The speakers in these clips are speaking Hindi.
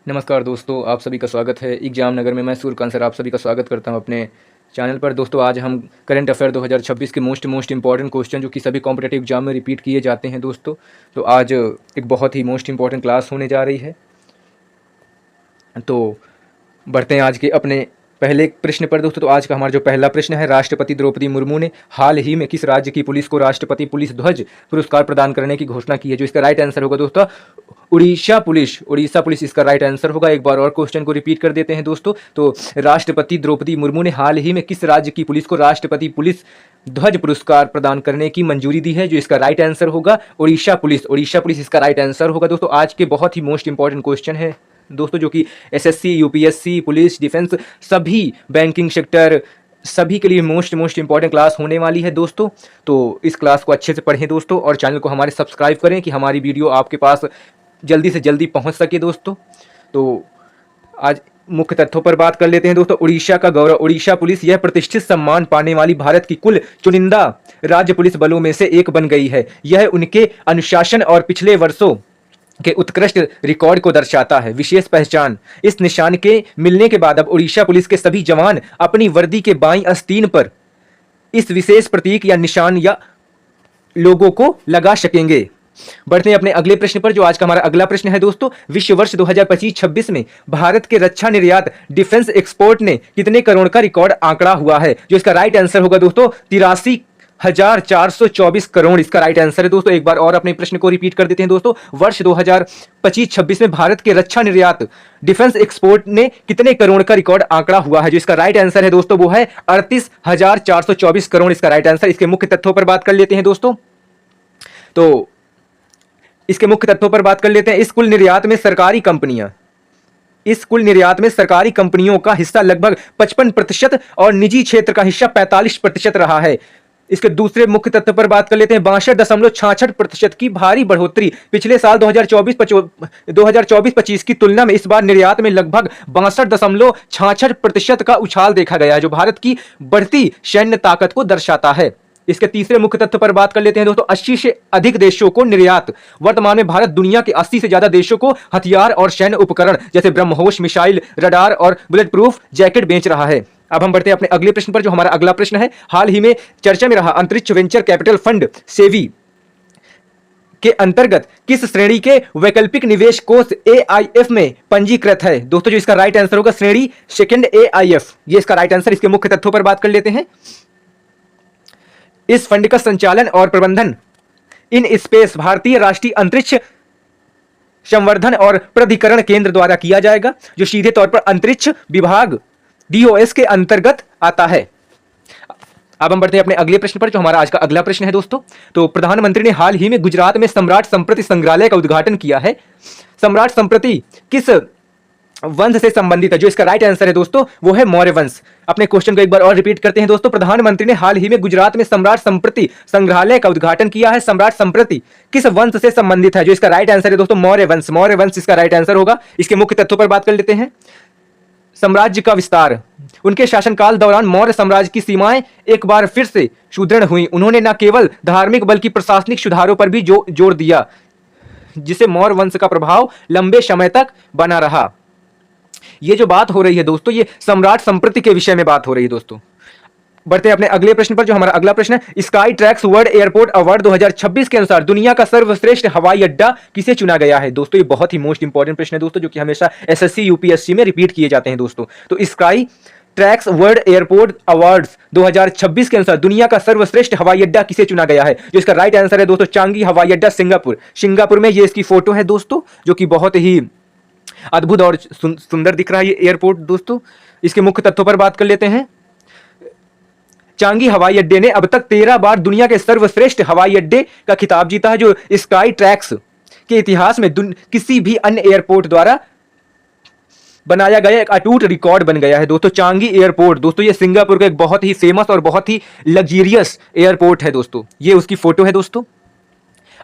नमस्कार दोस्तों, आप सभी का स्वागत है एग्जाम नगर में। मैं सूर्यकांत सर आप सभी का स्वागत करता हूं अपने चैनल पर। दोस्तों आज हम करंट अफेयर 2026 के मोस्ट इंपॉर्टेंट क्वेश्चन जो कि सभी कॉम्पिटेटिव एग्जाम में रिपीट किए जाते हैं दोस्तों। तो आज एक बहुत ही मोस्ट इंपॉर्टेंट क्लास होने जा रही है। तो बढ़ते हैं आज के अपने पहले प्रश्न पर दोस्तों। तो आज का हमारा जो पहला प्रश्न है, राष्ट्रपति द्रौपदी मुर्मू ने हाल ही में किस राज्य की पुलिस को राष्ट्रपति पुलिस ध्वज पुरस्कार प्रदान करने की घोषणा की है? जो इसका राइट आंसर होगा दोस्तों, उड़ीसा पुलिस इसका राइट आंसर होगा। एक बार और क्वेश्चन को रिपीट कर देते हैं दोस्तों। तो राष्ट्रपति द्रौपदी मुर्मू ने हाल ही में किस राज्य की पुलिस को राष्ट्रपति पुलिस ध्वज पुरस्कार प्रदान करने की मंजूरी दी है? जो इसका राइट आंसर होगा उड़ीसा पुलिस इसका राइट आंसर होगा दोस्तों। आज के बहुत ही मोस्ट इंपॉर्टेंट क्वेश्चन है दोस्तों, जो कि एसएससी, यूपीएससी, पुलिस, डिफेंस, सभी बैंकिंग सेक्टर, सभी के लिए मोस्ट इंपॉर्टेंट क्लास होने वाली है दोस्तों। तो इस क्लास को अच्छे से पढ़ें दोस्तों, और चैनल को हमारे सब्सक्राइब करें कि हमारी वीडियो आपके पास जल्दी से जल्दी पहुंच सके दोस्तों। तो आज मुख्य तथ्यों पर बात कर लेते हैं दोस्तों। उड़ीसा का गौरव, उड़ीसा पुलिस यह प्रतिष्ठित सम्मान पाने वाली भारत की कुल चुनिंदा राज्य पुलिस बलों में से एक बन गई है। यह उनके अनुशासन और पिछले वर्षों के उत्कृष्ट रिकॉर्ड को दर्शाता है। विशेष पहचान, इस निशान के मिलने के बाद अब उड़ीसा पुलिस के सभी जवान अपनी वर्दी के बाईं आस्तीन पर इस विशेष प्रतीक या निशान या लोगों को लगा सकेंगे। बढ़ते हैं अपने अगले प्रश्न पर। जो आज का हमारा अगला प्रश्न है दोस्तों, विश्व वर्ष 2025-26 में भारत के रक्षा निर्यात डिफेंस एक्सपोर्ट ने कितने करोड़ का रिकॉर्ड आंकड़ा हुआ है? जो इसका राइट आंसर होगा दोस्तों 83,424 करोड़ इसका राइट आंसर है दोस्तों। एक बार और अपने प्रश्न को रिपीट कर देते हैं दोस्तों। वर्ष 2025-26 में भारत के रक्षा निर्यात डिफेंस एक्सपोर्ट ने कितने करोड़ का रिकॉर्ड आंकड़ा हुआ है? जो इसका राइट आंसर है दोस्तों वो है 38,424 करोड़ इसका राइट आंसर। इसके मुख्य तथ्यों पर बात कर लेते हैं दोस्तों। तो इसके मुख्य तथ्यों पर बात कर लेते हैं। इस कुल निर्यात में सरकारी कंपनियों का हिस्सा लगभग 55% और निजी क्षेत्र का हिस्सा 45% रहा है। इसके दूसरे मुख्य तथ्य पर बात कर लेते हैं। 62.66% की भारी बढ़ोतरी पिछले साल 2024-25 की तुलना में इस बार निर्यात में लगभग 62.66% का उछाल देखा गया है, जो भारत की बढ़ती सैन्य ताकत को दर्शाता है। इसके तीसरे मुख्य तथ्य पर बात कर लेते हैं दोस्तों। 80 से अधिक देशों को निर्यात। वर्तमान में भारत दुनिया के 80 से ज्यादा देशों को हथियार और सैन्य उपकरण जैसे ब्रह्मोस, मिसाइल, रडार और बुलेट प्रूफ जैकेट बेच रहा है। अब हम बढ़ते हैं अपने अगले प्रश्न पर। जो हमारा अगला प्रश्न है, हाल ही में चर्चा में रहा अंतरिक्ष वेंचर कैपिटल फंड सेवी के अंतर्गत किस श्रेणी के वैकल्पिक निवेश कोष एआईएफ में पंजीकृत है? दोस्तों जो इसका राइट आंसर होगा श्रेणी सेकंड एआईएफ, ये इसका राइट आंसर। इसके मुख्य तथ्यों पर बात कर लेते हैं। इस फंड का संचालन और प्रबंधन इन स्पेस भारतीय राष्ट्रीय अंतरिक्ष संवर्धन और प्राधिकरण केंद्र द्वारा किया जाएगा, जो सीधे तौर पर अंतरिक्ष विभाग डीओएस के अंतर्गत आता है। अब हम बढ़ते हैं अपने अगले प्रश्न पर। जो हमारा आज का अगला प्रश्न है दोस्तों, तो प्रधानमंत्री ने हाल ही में गुजरात में सम्राट संप्रति संग्रहालय का उद्घाटन किया है। सम्राट संप्रति किस वंश से संबंधित है? जो इसका राइट आंसर है दोस्तों वो है मौर्य वंश। अपने क्वेश्चन को एक बार और रिपीट करते हैं दोस्तों। प्रधानमंत्री ने हाल ही में गुजरात में सम्राट संप्रति संग्रहालय का उद्घाटन किया है। सम्राट संप्रति किस वंश से संबंधित है? जो इसका राइट आंसर है दोस्तों मौर्य वंश इसका राइट आंसर होगा। इसके मुख्य तथ्यों पर बात कर लेते हैं। साम्राज्य का विस्तार, उनके शासनकाल दौरान मौर्य साम्राज्य की सीमाएं एक बार फिर से सुदृढ़ हुई। उन्होंने न केवल धार्मिक बल्कि प्रशासनिक सुधारों पर भी जोर दिया, जिससे मौर्य वंश का प्रभाव लंबे समय तक बना रहा। ये जो बात हो रही है दोस्तों, ये सम्राट संप्रति के विषय में बात हो रही है दोस्तों। बढ़ते हैं अपने अगले प्रश्न पर। जो हमारा अगला प्रश्न है, sky tracks world airport award 2026 के अनुसार दुनिया का सर्वश्रेष्ठ हवाई अड्डा किसे चुना गया है? दोस्तों ये बहुत ही मोस्ट इंपॉर्टेंट प्रश्न है दोस्तों, जो कि हमेशा एसएससी यूपीएससी में रिपीट किए जाते हैं दोस्तों। तो sky tracks world airport awards 2026 के अनुसार दुनिया का सर्वश्रेष्ठ हवाई अड्डा किसे चुना गया है? जो इसका राइट आंसर है दोस्तों चांगी हवाई अड्डा, सिंगापुर में। ये इसकी फोटो है दोस्तों, जो कि बहुत ही अद्भुत और सुंदर दिख रहा है ये एयरपोर्ट दोस्तों। इसके मुख्य तथ्यों पर बात कर लेते हैं। चांगी हवाई अड्डे ने अब तक 13 बार दुनिया के सर्वश्रेष्ठ हवाई अड्डे का खिताब जीता है, जो स्काई ट्रैक्स के इतिहास में किसी भी अन्य एयरपोर्ट द्वारा बनाया गया एक अटूट रिकॉर्ड बन गया है दोस्तों। चांगी एयरपोर्ट दोस्तों ये सिंगापुर का एक बहुत ही फेमस और बहुत ही लग्जरियस एयरपोर्ट है दोस्तों। ये उसकी फोटो है दोस्तों।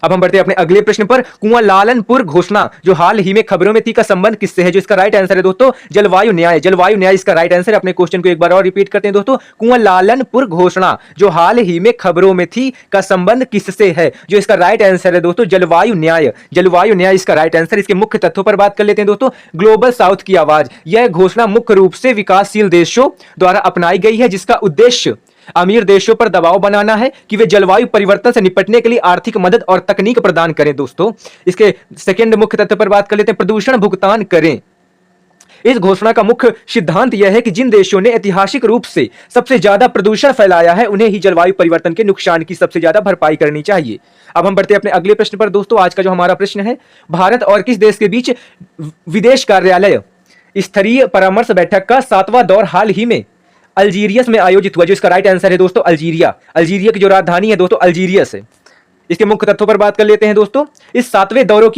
अब हम बढ़ते हैं अपने अगले प्रश्न पर। कुआं लालनपुर घोषणा जो हाल ही में खबरों में थी का संबंध किससे है? जो इसका राइट आंसर है दोस्तों जलवायु न्याय। जलवायु न्याय इसका राइट आंसर है। अपने क्वेश्चन को एक बार और रिपीट करते हैं दोस्तों। कुआं लालनपुर घोषणा जो हाल ही में खबरों में थी का संबंध किससे है? जो इसका राइट आंसर है दोस्तों जलवायु न्याय। जलवायु न्याय इसका राइट आंसर। इसके मुख्य तथ्यों पर बात कर लेते हैं दोस्तों। ग्लोबल साउथ की आवाज, यह घोषणा मुख्य रूप से विकासशील देशों द्वारा अपनाई गई है, जिसका उद्देश्य अमीर देशों पर दबाव बनाना है कि वे जलवायु परिवर्तन से निपटने के लिए आर्थिक मदद और तकनीक प्रदान करें। दोस्तों इसके सेकंड मुख्य तथ्य पर बात कर लेते हैं। प्रदूषण भुगतान करें। इस घोषणा का मुख्य सिद्धांत यह है कि जिन देशों ने ऐतिहासिक रूप से सबसे ज्यादा प्रदूषण फैलाया है उन्हें ही जलवायु परिवर्तन के नुकसान की सबसे ज्यादा भरपाई करनी चाहिए। अब हम बढ़ते हैं अपने अगले प्रश्न पर दोस्तों। आज का जो हमारा प्रश्न है, भारत और किस देश के बीच विदेश कार्यालय स्तरीय परामर्श बैठक का 7वां दौर हाल ही में अल्जीरियस में आयोजित हुआ? जो इसका राइट आंसर है दोस्तों अल्जीरिया। अल्जीरिया की जो राजधानी है दोस्तों अल्जीरियस है। इसके मुख्य तथ्यों पर बात कर लेते हैं दोस्तों। इस सातवें दौर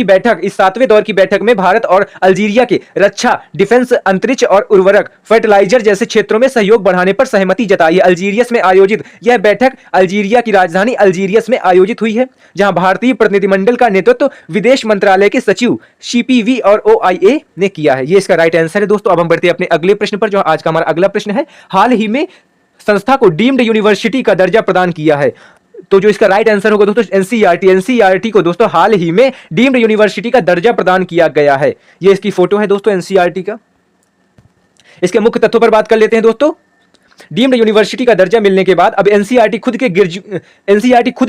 की बैठक में भारत और अल्जीरिया के रक्षा, डिफेंस, अंतरिक्ष और उर्वरक, फर्टिलाइजर जैसे क्षेत्रों में सहयोग बढ़ाने पर सहमति जताई है। अल्जीरियस में आयोजित यह बैठक अल्जीरिया की राजधानी अल्जीरियस में आयोजित हुई है, जहां भारतीय प्रतिनिधिमंडल का नेतृत्व विदेश मंत्रालय के सचिव CPV और OIA ने किया है। ये इसका राइट आंसर है दोस्तों। अब हम बढ़ते हैं अपने अगले प्रश्न पर, जो आज का हमारा अगला प्रश्न है। हाल ही में संस्था को डीम्ड यूनिवर्सिटी का दर्जा प्रदान किया है, तो जो इसका राइट आंसर होगा दोस्तों NCERT को दोस्तों हाल ही में डीम्ड यूनिवर्सिटी का दर्जा प्रदान किया गया है। ये इसकी फोटो है दोस्तों NCERT का। इसके मुख्य तथ्यों पर बात कर लेते हैं दोस्तों। डीम्ड यूनिवर्सिटी का दर्जा मिलने के बाद अब NCERT खुद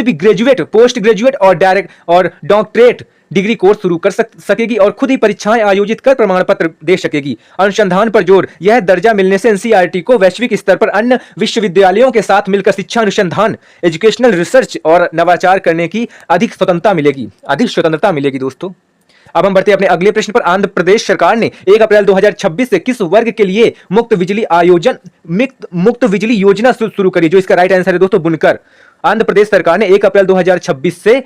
भी ग्रेजुएट, पोस्ट ग्रेजुएट और डायरेक्ट और डॉक्टरेट डिग्री कोर्स शुरू कर सकेगी और खुद ही परीक्षाएं आयोजित कर प्रमाण पत्र दे सकेगी। अनुसंधान पर जोर, यह दर्जा मिलने से NCERT को वैश्विक स्तर पर अन्य विश्वविद्यालयों के साथ मिलकर शिक्षा अनुसंधान, एजुकेशनल रिसर्च और नवाचार करने की अधिक स्वतंत्रता मिलेगी दोस्तों। अब हम बढ़ते हैं अपने अगले प्रश्न पर। आंध्र प्रदेश सरकार ने 1 अप्रैल 2026 से किस वर्ग के लिए मुफ्त बिजली योजना शुरू करी? जो इसका राइट आंसर है दोस्तों बुनकर। आंध्र प्रदेश सरकार ने 1 अप्रैल 2026 से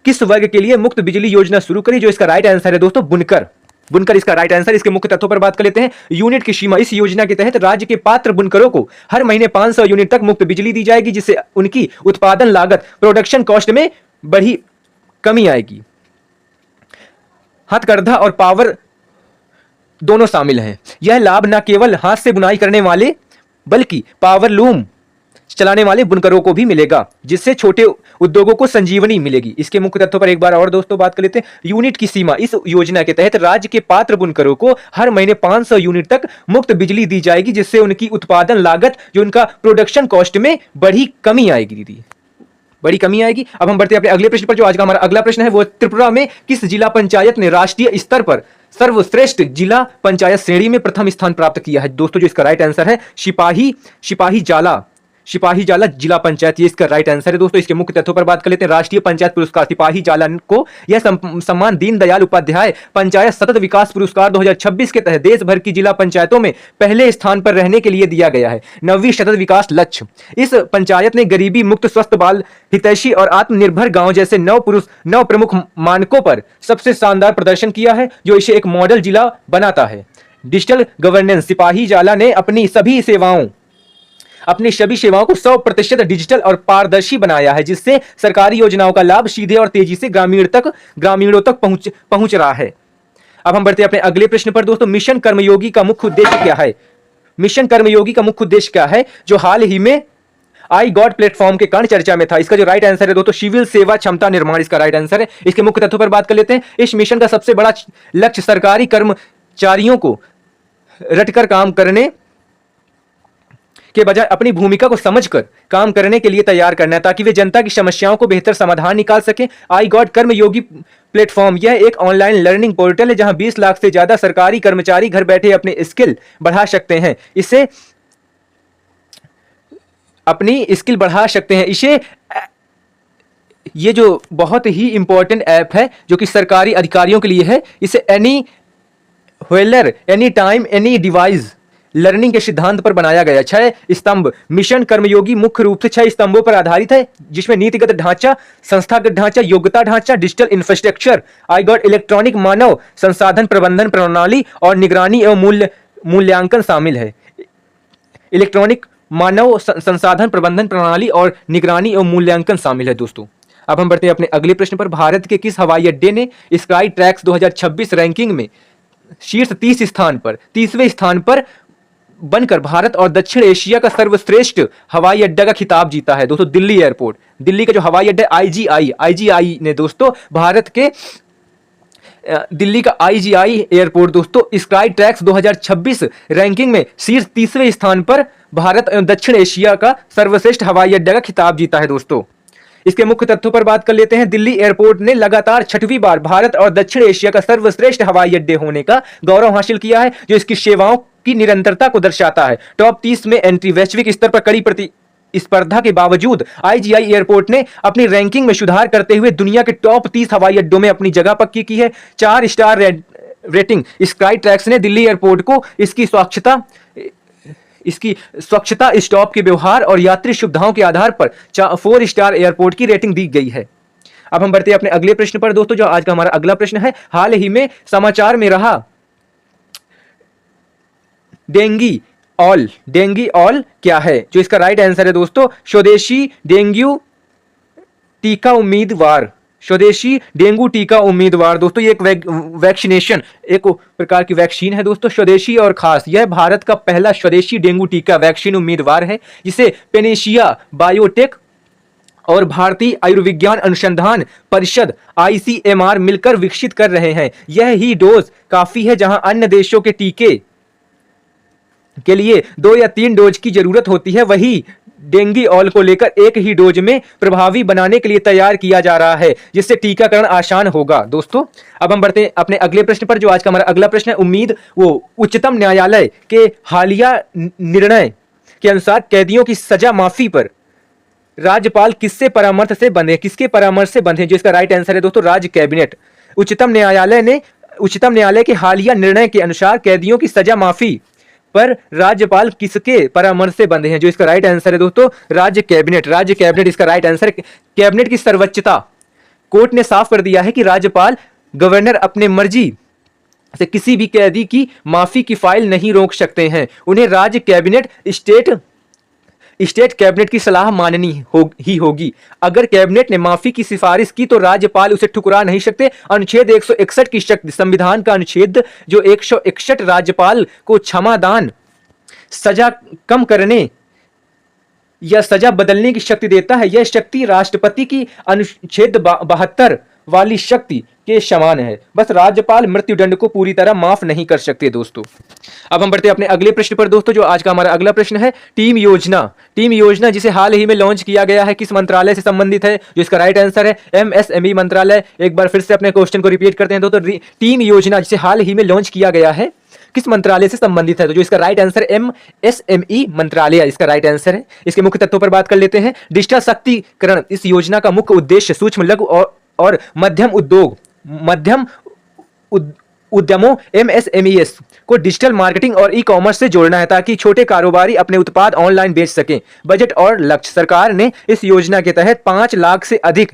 किस वर्ग के लिए मुफ्त बिजली योजना शुरू करी? जो इसका राइट आंसर है दोस्तों बुनकर। इसका राइट आंसर। इसके मुख्य तथ्यों पर बात कर लेते हैं। यूनिट की सीमा, इस योजना के तहत राज्य के पात्र बुनकरों को हर महीने 500 यूनिट तक मुफ्त बिजली दी जाएगी, जिससे उनकी उत्पादन लागत, प्रोडक्शन कॉस्ट में बड़ी कमी आएगी। हथकरघा और पावर दोनों शामिल हैं। यह लाभ न केवल हाथ से बुनाई करने वाले बल्कि पावर लूम चलाने वाले बुनकरों को भी मिलेगा, जिससे छोटे उद्योगों को संजीवनी मिलेगी। इसके मुख्य तथ्यों पर एक बार और दोस्तों बात कर लेते हैं। यूनिट की सीमा, इस योजना के तहत राज्य के पात्र बुनकरों को हर महीने 500 यूनिट तक मुफ्त बिजली दी जाएगी, जिससे उनकी उत्पादन लागत, जो उनका प्रोडक्शन कॉस्ट में बड़ी कमी आएगी। अब हम बढ़ते हैं अपने अगले प्रश्न पर, जो आज का हमारा अगला प्रश्न है। वो त्रिपुरा में किस जिला पंचायत ने राष्ट्रीय स्तर पर सर्वश्रेष्ठ जिला पंचायत श्रेणी में प्रथम स्थान प्राप्त किया है? दोस्तों जो इसका राइट आंसर है सिपाही जाला जिला पंचायत। ये इसका राइट आंसर है दोस्तों। इसके मुख्य तथ्यों पर बात कर लेते हैं। राष्ट्रीय पंचायत पुरस्कार सिपाही जाला को यह सम्मान दीनदयाल उपाध्याय पंचायत सतत विकास पुरस्कार 2026 के तहत देश भर की जिला पंचायतों में पहले स्थान पर रहने के लिए दिया गया है। 9वीं सतत विकास लक्ष्य, इस पंचायत ने गरीबी मुक्त, स्वस्थ, बाल हितैषी और आत्मनिर्भर गांव जैसे 9 प्रमुख मानकों पर सबसे शानदार प्रदर्शन किया है, जो इसे एक मॉडल जिला बनाता है। डिजिटल गवर्नेंस, सिपाही जाला ने अपनी सभी सेवाओं को 100% डिजिटल और पारदर्शी बनाया है, जिससे सरकारी योजनाओं का लाभ सीधे और तेजी से ग्रामीणों तक पहुंच रहा है। अब हम बढ़ते हैं अपने अगले प्रश्न पर दोस्तों। मिशन कर्मयोगी का मुख्य उद्देश्य क्या है? जो हाल ही में आई गॉट प्लेटफॉर्म के कारण चर्चा में था। इसका जो राइट आंसर है दोस्तों सिविल सेवा क्षमता निर्माण, इसका राइट आंसर है। इसके मुख्य तथ्यों पर बात कर लेते हैं। इस मिशन का सबसे बड़ा लक्ष्य सरकारी कर्मचारियों को रटकर काम करने के बजाय अपनी भूमिका को समझकर काम करने के लिए तैयार करना है, ताकि वे जनता की समस्याओं को बेहतर समाधान निकाल सके। आई गॉट कर्मयोगी प्लेटफॉर्म यह एक ऑनलाइन लर्निंग पोर्टल है, जहां 20 लाख से ज्यादा सरकारी कर्मचारी घर बैठे अपने स्किल बढ़ा सकते हैं। ये जो बहुत ही इंपॉर्टेंट ऐप है, जो कि सरकारी अधिकारियों के लिए है। इसे any where, any time, any device learning के सिद्धांत पर बनाया गया। 6 स्तंभ मिशन कर्मयोगी मुख्य रूप से 6 स्तंभों पर आधारित है, जिसमें नीतिगत ढांचा, संस्थागत ढांचा, योग्यता ढांचा, digital infrastructure, iGOT electronic मानव संसाधन प्रबंधन प्रणाली और निगरानी एवं मूल्यांकन शामिल है। इलेक्ट्रॉनिक मानव संसाधन प्रबंधन प्रणाली और निगरानी एवं मूल्यांकन शामिल है दोस्तों। अब हम बढ़ते हैं अपने अगले प्रश्न पर। भारत के किस हवाई अड्डे ने स्काई ट्रैक्स 2026 रैंकिंग में शीर्ष 30वें स्थान पर बनकर भारत और दक्षिण एशिया का सर्वश्रेष्ठ हवाई अड्डा का खिताब जीता है? दोस्तों दिल्ली एयरपोर्ट, दिल्ली का जो हवाई अड्डा आईजीआई ने दोस्तों भारत के दिल्ली का आईजीआई एयरपोर्ट दोस्तों स्काई ट्रैक्स 2026 रैंकिंग में शीर्ष 30वें स्थान पर भारत एवं दक्षिण एशिया का सर्वश्रेष्ठ हवाई अड्डा का खिताब जीता है दोस्तों। इसके मुख्य तथ्यों पर बात कर लेते हैं। दिल्ली एयरपोर्ट ने लगातार 6वीं बार भारत और दक्षिण एशिया का सर्वश्रेष्ठ हवाई अड्डे होने का गौरव हासिल किया है, जो इसकी सेवाओं की निरंतरता को दर्शाता है। टॉप 30 में एंट्री। वैश्विक स्तर पर कड़ी प्रतिस्पर्धा के बावजूद आईजीआई एयरपोर्ट ने अपनी रैंकिंग में सुधार करते हुए दुनिया के टॉप 30 हवाई अड्डों में अपनी जगह पक्की की है। 4 स्टार रेटिंग स्काई ट्रैक्स ने दिल्ली एयरपोर्ट को इसकी स्वच्छता, स्टॉप के व्यवहार और यात्री सुविधाओं के आधार पर 4 स्टार एयरपोर्ट की रेटिंग दी गई है। अब हम बढ़ते हैं अपने अगले प्रश्न पर दोस्तों, जो आज का हमारा अगला प्रश्न है। हाल ही में समाचार में रहा डेंगी ऑल क्या है? जो इसका राइट आंसर है दोस्तों स्वदेशी डेंगू टीका उम्मीदवार दोस्तों। ये एक वैक्सीनेशन, एक प्रकार की वैक्सीन है दोस्तों, स्वदेशी और खास। यह भारत का पहला स्वदेशी डेंगू टीका वैक्सीन उम्मीदवार है, जिसे पेनेशिया बायोटेक और भारतीय आयुर्विज्ञान अनुसंधान परिषद ICMR मिलकर विकसित कर रहे हैं। यह ही डोज काफी है, जहां अन्य देशों के टीके के लिए 2 या 3 डोज की जरूरत होती है, वही डेंगी ऑल को लेकर एक ही डोज में प्रभावी बनाने के लिए तैयार किया जा रहा है, जिससे टीकाकरण आसान होगा दोस्तों। अब हम बढ़ते हैं अपने अगले प्रश्न पर, जो आज का हमारा अगला प्रश्न है। उच्चतम न्यायालय के हालिया निर्णय के अनुसार कैदियों की सजा माफी पर राज्यपाल किसके परामर्श से बंधे? जो इसका राइट आंसर है दोस्तों राज्य कैबिनेट। उच्चतम न्यायालय के हालिया निर्णय के अनुसार कैदियों की सजा माफी पर राज्यपाल किसके परामर्श से बंधे हैं? जो इसका राइट आंसर है दोस्तों राज्य कैबिनेट इसका राइट आंसर है। कैबिनेट की सर्वोच्चता। कोर्ट ने साफ कर दिया है कि राज्यपाल गवर्नर अपने मर्जी से किसी भी कैदी की माफी की फाइल नहीं रोक सकते हैं। उन्हें राज्य कैबिनेट स्टेट कैबिनेट की सलाह माननी होगी। अगर कैबिनेट ने माफी की सिफारिश की तो राज्यपाल उसे ठुकरा नहीं सकते। अनुच्छेद 161 की शक्ति, संविधान का अनुच्छेद जो 161 राज्यपाल को क्षमादान, सजा कम करने या सजा बदलने की शक्ति देता है। यह शक्ति राष्ट्रपति की अनुच्छेद 72 वाली शक्ति के समान है। बस राज्यपाल मृत्युदंड को पूरी तरह माफ नहीं कर सकते दोस्तों। अब हम बढ़ते हैं अपने अगले प्रश्न पर दोस्तों, जो आज का हमारा अगला प्रश्न है। टीम योजना जिसे हाल ही में लॉन्च किया गया है, किस मंत्रालय से संबंधित है? जो इसका राइट आंसर है MSME मंत्रालय। एक बार फिर से अपने क्वेश्चन को रिपीट करते हैं दोस्तों। टीम योजना जिसे हाल ही में लॉन्च किया गया है, किस मंत्रालय से संबंधित है? तो जो इसका राइट आंसर MSME मंत्रालय इसका राइट आंसर है। इसके मुख्य तत्वों पर बात कर लेते हैं। डिजिटल शक्तिकरण। इस योजना का मुख्य उद्देश्य सूक्ष्म, लघु और मध्यम उद्यमों MSMEs को डिजिटल मार्केटिंग और ई-कॉमर्स से जोड़ना है, ताकि छोटे कारोबारी अपने उत्पाद ऑनलाइन बेच सकें। बजट और लक्ष्य। सरकार ने इस योजना के तहत 5 लाख से अधिक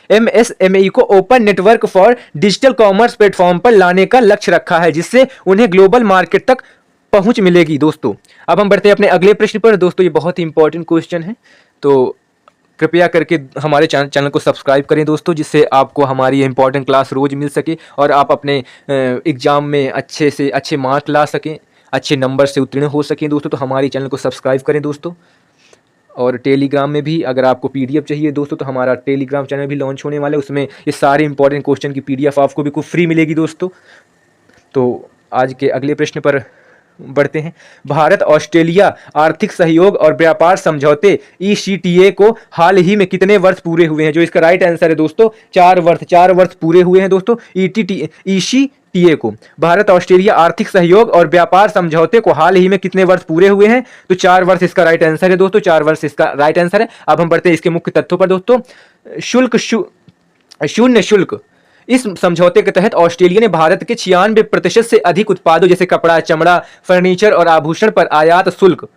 MSME को open network for digital commerce platform पर लाने का लक्ष्य रखा है, जिससे उन्हें ग्लोबल मार्केट तक पहुंच मिलेगी दोस्तों। अब हम बढ़ते हैं अपने अगले प्रश्न पर दोस्तों। ये बहुत ही इंपॉर्टेंट क्वेश्चन है, तो कृपया करके हमारे चैनल को सब्सक्राइब करें दोस्तों, जिससे आपको हमारी इंपॉर्टेंट क्लास रोज मिल सके और आप अपने एग्जाम में अच्छे से अच्छे मार्क ला सकें, अच्छे नंबर से उत्तीर्ण हो सकें दोस्तों। तो हमारे चैनल को सब्सक्राइब करें दोस्तों। और टेलीग्राम में भी अगर आपको PDF चाहिए दोस्तों, तो हमारा टेलीग्राम चैनल भी लॉन्च होने वाला है। उसमें ये सारे इंपॉर्टेंट क्वेश्चन की PDF आपको भी फ्री मिलेगी दोस्तों। तो आज के अगले प्रश्न पर बढ़ते हैं। भारत ऑस्ट्रेलिया आर्थिक सहयोग और व्यापार समझौते ECTA को हाल ही में कितने वर्ष पूरे हुए हैं? जो इसका राइट आंसर है दोस्तों 4 वर्ष पूरे हुए हैं दोस्तों। ECTA को, भारत ऑस्ट्रेलिया आर्थिक सहयोग और व्यापार समझौते को हाल ही में कितने वर्ष पूरे हुए हैं? तो 4 वर्ष इसका राइट आंसर है दोस्तों। 4 वर्ष इसका राइट आंसर है। अब हम बढ़ते हैं इसके मुख्य तथ्यों पर दोस्तों। शून्य शुल्क। इस समझौते के तहत ऑस्ट्रेलिया ने भारत के 96% से अधिक उत्पादों जैसे कपड़ा, चमड़ा, फर्नीचर और आभूषण पर आयात शुल्क,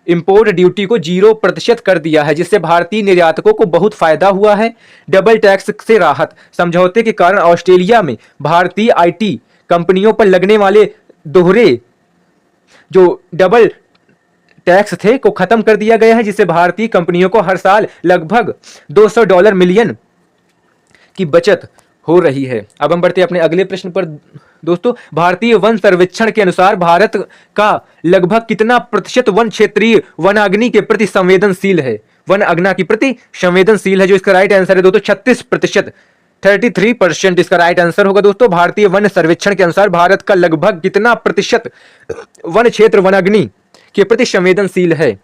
इंपोर्ट ड्यूटी को 0% कर दिया है, जिससे भारतीय निर्यातकों को बहुत फायदा हुआ है। डबल टैक्स से राहत। समझौते के कारण ऑस्ट्रेलिया में भारतीय IT कंपनियों पर लगने वाले दोहरे जो डबल टैक्स थे को खत्म कर दिया गया है, जिससे भारतीय कंपनियों को हर साल लगभग $200 मिलियन की बचत हो रही है। अब हम बढ़ते हैं अपने अगले प्रश्न पर दोस्तों। भारतीय वन सर्वेक्षण के अनुसार भारत का लगभग कितना प्रतिशत वन क्षेत्रीय वनाग्नि के प्रति संवेदनशील है? वन अग्नि के प्रति संवेदनशील है। जो इसका राइट आंसर है दोस्तों 36%, 33% इसका राइट आंसर होगा दोस्तों। भारतीय वन सर्वेक्षण के अनुसार भारत का लगभग कितना प्रतिशत वन क्षेत्र वनाग्नि के प्रति संवेदनशील है?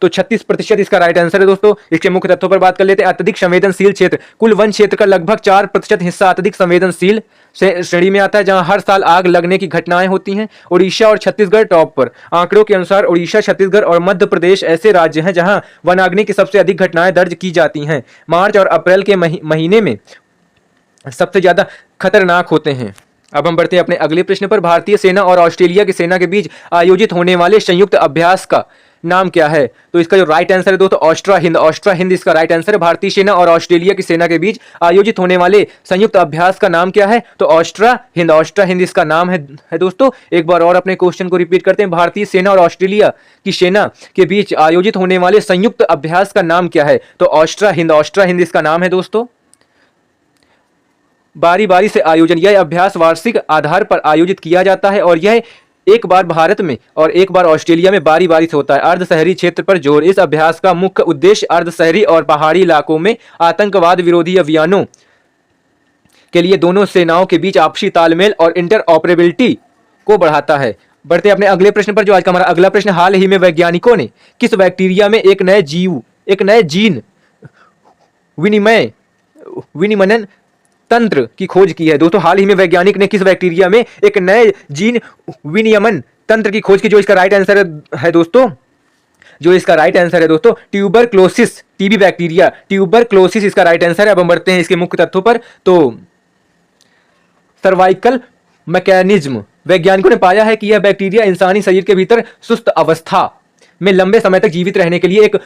तो 36% इसका राइट आंसर है दोस्तों। इसके मुख्य तथ्यों पर बात कर लेते हैं। अत्यधिक संवेदनशील क्षेत्र, कुल वन क्षेत्र का लगभग 4% हिस्सा अत्यधिक संवेदनशील श्रेणी में आता है, जहां हर साल आग लगने की घटनाएं होती हैं। उड़ीसा और छत्तीसगढ़ टॉप पर। आंकड़ों के अनुसार उड़ीसा, छत्तीसगढ़ और मध्य प्रदेश ऐसे राज्य हैं जहां वनाग्नि की सबसे अधिक घटनाएं दर्ज की जाती हैं। मार्च और अप्रैल के महीने में सबसे ज्यादा खतरनाक होते हैं। अब हम बढ़ते हैं अपने अगले प्रश्न पर। भारतीय सेना और ऑस्ट्रेलिया की सेना के बीच आयोजित होने वाले संयुक्त अभ्यास का नाम क्या है? तो इसका जो राइट आंसर है दोस्तों ऑस्ट्रा हिंद। ऑस्ट्रा हिंद इसका राइट आंसर है। भारतीय सेना और ऑस्ट्रेलिया की सेना के बीच आयोजित होने वाले संयुक्त अभ्यास का नाम क्या है? तो ऑस्ट्रा हिंद। ऑस्ट्रा हिंद इसका नाम है दोस्तों। एक बार और अपने क्वेश्चन को रिपीट करते हैं। भारतीय सेना और ऑस्ट्रेलिया की सेना के बीच आयोजित होने वाले संयुक्त अभ्यास का नाम क्या है? तो ऑस्ट्रा हिंद। ऑस्ट्रा हिंद इसका नाम है दोस्तों। बारी बारी से आयोजन, यह अभ्यास वार्षिक आधार पर आयोजित किया जाता है और यह एक बार भारत में और एक बार ऑस्ट्रेलिया में बारी बारी से होता है। अर्ध शहरी क्षेत्र पर जोर। इस अभ्यास का मुख्य उद्देश्य अर्ध शहरी और पहाड़ी इलाकों में आतंकवाद विरोधी अभियानों के लिए दोनों सेनाओं के बीच आपसी तालमेल और इंटरऑपरेबिलिटी को बढ़ाता है। बढ़ते हैं अपने अगले प्रश्न पर। जो आज का हमारा अगला प्रश्न, हाल ही में वैज्ञानिकों ने किस बैक्टीरिया में एक नए जीन विनिमयन तंत्र की खोज की है? दोस्तों हाल ही में वैज्ञानिक ने किस बैक्टीरिया में एक नए जीन विनियमन तंत्र की खोज की? जो इसका राइट आंसर है दोस्तों, जो इसका राइट आंसर है दोस्तों ट्यूबरक्लोसिस, टीबी बैक्टीरिया, ट्यूबरक्लोसिस इसका राइट आंसर है। अब हम बढ़ते हैं इसके मुख्य तथ्यों पर। तो सर्वाइकल मैकेनिज्म, वैज्ञानिकों ने पाया है कि यह बैक्टीरिया इंसानी शरीर के भीतर सुस्त अवस्था में लंबे समय तक जीवित रहने के लिए एक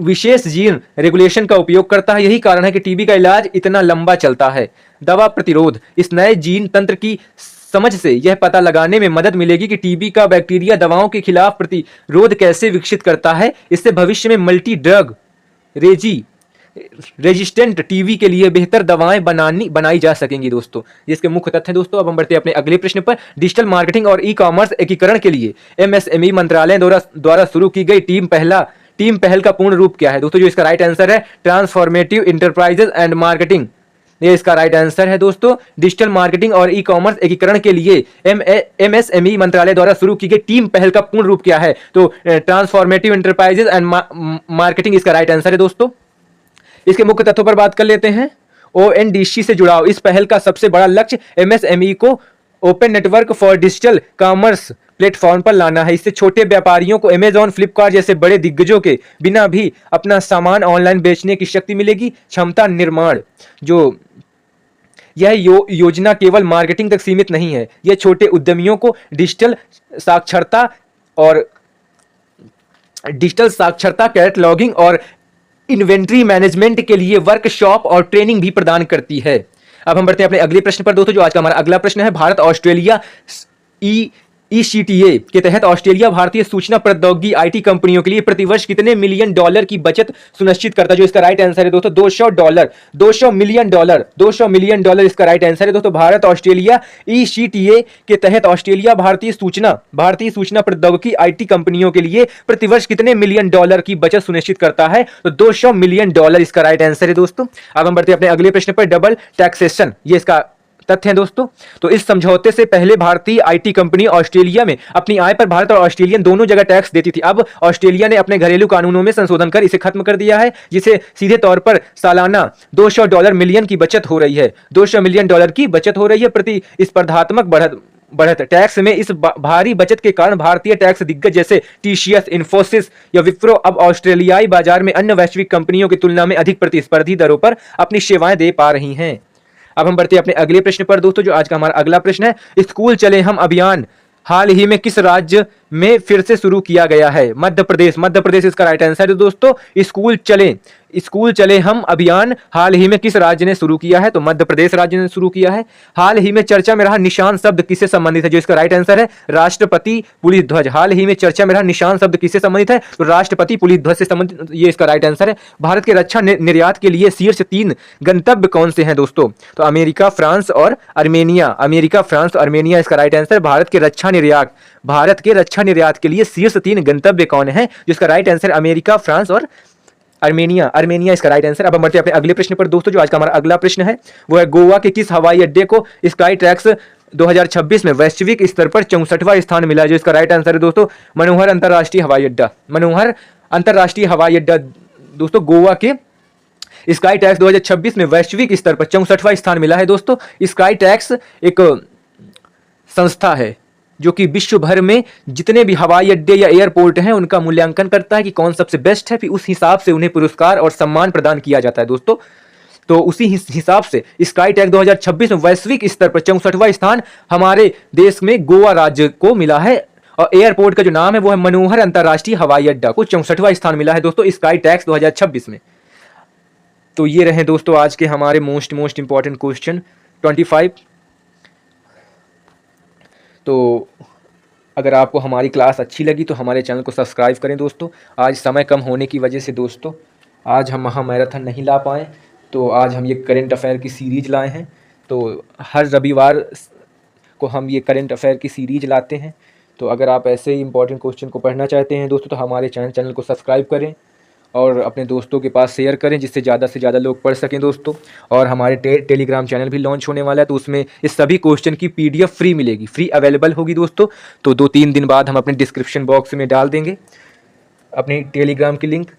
विशेष जीन रेगुलेशन का उपयोग करता है। यही कारण है कि टीबी का इलाज इतना लंबा चलता है। दवा प्रतिरोध, इस नए जीन तंत्र की समझ से यह पता लगाने में मदद मिलेगी कि टीबी का बैक्टीरिया दवाओं के खिलाफ प्रतिरोध कैसे विकसित करता है। इससे भविष्य में मल्टी ड्रग रेजिस्टेंट टीबी के लिए बेहतर दवाएं बनाई जा सकेंगी दोस्तों। जिसके मुख्य तथ्य हैं दोस्तों। अब हम बढ़ते हैं अपने अगले प्रश्न पर। डिजिटल मार्केटिंग और ई कॉमर्स एकीकरण के लिए एमएसएमई मंत्रालय द्वारा शुरू की गई टीम पहल का पूर्ण रूप क्या है? दोस्तों जो इसका राइट आंसर है ट्रांसफॉर्मेटिव इंटरप्राइजेज एंड मार्केटिंग, ये इसका राइट आंसर है दोस्तों। डिजिटल मार्केटिंग और ई कॉमर्स एकीकरण के लिए एमएसएमई मंत्रालय द्वारा शुरू की गई टीम पहल का पूर्ण रूप क्या है? तो ट्रांसफॉर्मेटिव इंटरप्राइजेज एंड मार्केटिंग इसका राइट आंसर है दोस्तों। इसके मुख्य तथ्यों पर बात कर लेते हैं। ओएनडीसी से जुड़ाव, इस पहल का सबसे बड़ा लक्ष्य एमएसएमई को open network for digital commerce platform पर लाना है। इससे छोटे व्यापारियों को अमेजॉन, फ्लिपकार्ट जैसे बड़े दिग्गजों के बिना भी अपना सामान ऑनलाइन बेचने की शक्ति मिलेगी। क्षमता निर्माण, जो यह योजना केवल मार्केटिंग तक सीमित नहीं है, यह छोटे उद्यमियों को डिजिटल साक्षरता, कैटलॉगिंग और इन्वेंट्री मैनेजमेंट के लिए वर्कशॉप और ट्रेनिंग भी प्रदान करती है। अब हम बढ़ते हैं अपने अगले प्रश्न पर दोस्तों। जो आज का हमारा अगला प्रश्न है, भारत ऑस्ट्रेलिया ईसीटीए के तहत ऑस्ट्रेलिया भारतीय सूचना प्रौद्योगिकी आईटी कंपनियों के लिए प्रतिवर्ष कितने मिलियन डॉलर की बचत सुनिश्चित करता है? जो इसका राइट आंसर है दोस्तों $200 मिलियन इसका राइट आंसर है दोस्तों। भारत ऑस्ट्रेलिया ईसीटीए के तहत ऑस्ट्रेलिया भारतीय सूचना प्रौद्योगिकी आईटी कंपनियों के लिए प्रतिवर्ष कितने मिलियन डॉलर की बचत सुनिश्चित करता है? तो $200 मिलियन इसका राइट आंसर है दोस्तों। अब हम बढ़ते हैं अपने अगले प्रश्न पर। डबल टैक्सेशन, ये इसका तथ्य हैं दोस्तों। तो इस समझौते से पहले भारतीय आईटी कंपनी ऑस्ट्रेलिया में अपनी आय पर भारत और ऑस्ट्रेलियन दोनों जगह टैक्स देती थी। अब ऑस्ट्रेलिया ने अपने घरेलू कानूनों में संशोधन कर इसे खत्म कर दिया है, जिसे सीधे तौर पर सालाना $200 मिलियन की बचत हो रही है। $200 मिलियन की बचत हो रही है। प्रतिस्पर्धात्मक बढ़त टैक्स में इस भारी बचत के कारण भारतीय टैक्स दिग्गज जैसे टीसीएस, इन्फोसिस या विप्रो अब ऑस्ट्रेलियाई बाजार में अन्य वैश्विक कंपनियों की तुलना में अधिक प्रतिस्पर्धी दरों पर अपनी सेवाएं दे पा रही हैं। अब हम बढ़ते हैं अपने अगले प्रश्न पर दोस्तों। जो आज का हमारा अगला प्रश्न है, स्कूल चले हम अभियान हाल ही में किस राज्य में फिर से शुरू किया गया है? मध्य प्रदेश, मध्य प्रदेश इसका राइट आंसर है दोस्तों। स्कूल चले हम अभियान हाल ही में किस राज्य ने शुरू किया है? तो मध्य प्रदेश राज्य ने शुरू किया है। हाल ही में चर्चा में रहा निशान शब्द किससे संबंधित है? जो इसका राइट आंसर है राष्ट्रपति पुलिस ध्वज। हाल ही में चर्चा में रहा निशान शब्द किससे संबंधित है? तो राष्ट्रपति पुलिस ध्वज से संबंधित, ये इसका राइट आंसर है। भारत के रक्षा निर्यात के लिए शीर्ष 3 गंतव्य कौन से हैं दोस्तों? तो अमेरिका, फ्रांस और अर्मेनिया। अमेरिका, फ्रांस और अर्मेनिया इसका राइट आंसर। भारत के रक्षा निर्यात के लिए शीर्ष 3 गंतव्य कौन है? जिसका राइट आंसर अमेरिका, फ्रांस और अर्मेनिया। अर्मेनिया इसका राइट आंसर। अब हम बढ़ते हैं अपने अगले प्रश्न पर दोस्तों। जो आज का हमारा अगला प्रश्न है वो है गोवा के किस हवाई अड्डे को स्काई ट्रैक्स 2026 में वैश्विक स्तर पर 64वां स्थान मिला है? जो इसका राइट आंसर है दोस्तों मनोहर अंतरराष्ट्रीय हवाई अड्डा। मनोहर अंतरराष्ट्रीय हवाई अड्डा दोस्तों गोवा के स्काई ट्रैक्स 2026 में वैश्विक स्तर पर 64वां स्थान मिला है दोस्तों। स्काई ट्रैक्स एक संस्था है जो कि विश्व भर में जितने भी हवाई अड्डे या एयरपोर्ट हैं उनका मूल्यांकन करता है कि कौन सबसे बेस्ट है, फिर उस हिसाब से उन्हें पुरस्कार और सम्मान प्रदान किया जाता है दोस्तों। तो उसी हिसाब से स्काई ट्रैक 2026 में वैश्विक स्तर पर 64वां स्थान हमारे देश में गोवा राज्य को मिला है। और एयरपोर्ट का जो नाम है वो है मनोहर अंतरराष्ट्रीय हवाई अड्डा को 64वां स्थान मिला है दोस्तों स्काई ट्रैक्स 2026 में। तो ये रहे दोस्तों आज के हमारे मोस्ट इंपॉर्टेंट क्वेश्चन 25। तो अगर आपको हमारी क्लास अच्छी लगी तो हमारे चैनल को सब्सक्राइब करें दोस्तों। आज समय कम होने की वजह से दोस्तों आज हम महामैराथन नहीं ला पाए, तो आज हम ये करंट अफेयर की सीरीज लाए हैं। तो हर रविवार को हम ये करंट अफेयर की सीरीज लाते हैं। तो अगर आप ऐसे ही इंपॉर्टेंट क्वेश्चन को पढ़ना चाहते हैं दोस्तों तो हमारे चैनल को सब्सक्राइब करें और अपने दोस्तों के पास शेयर करें जिससे ज़्यादा से ज़्यादा लोग पढ़ सकें दोस्तों। और हमारे टेलीग्राम चैनल भी लॉन्च होने वाला है, तो उसमें इस सभी क्वेश्चन की PDF फ्री मिलेगी, फ्री अवेलेबल होगी दोस्तों। तो 2-3 दिन बाद हम अपने डिस्क्रिप्शन बॉक्स में डाल देंगे अपनी टेलीग्राम की लिंक।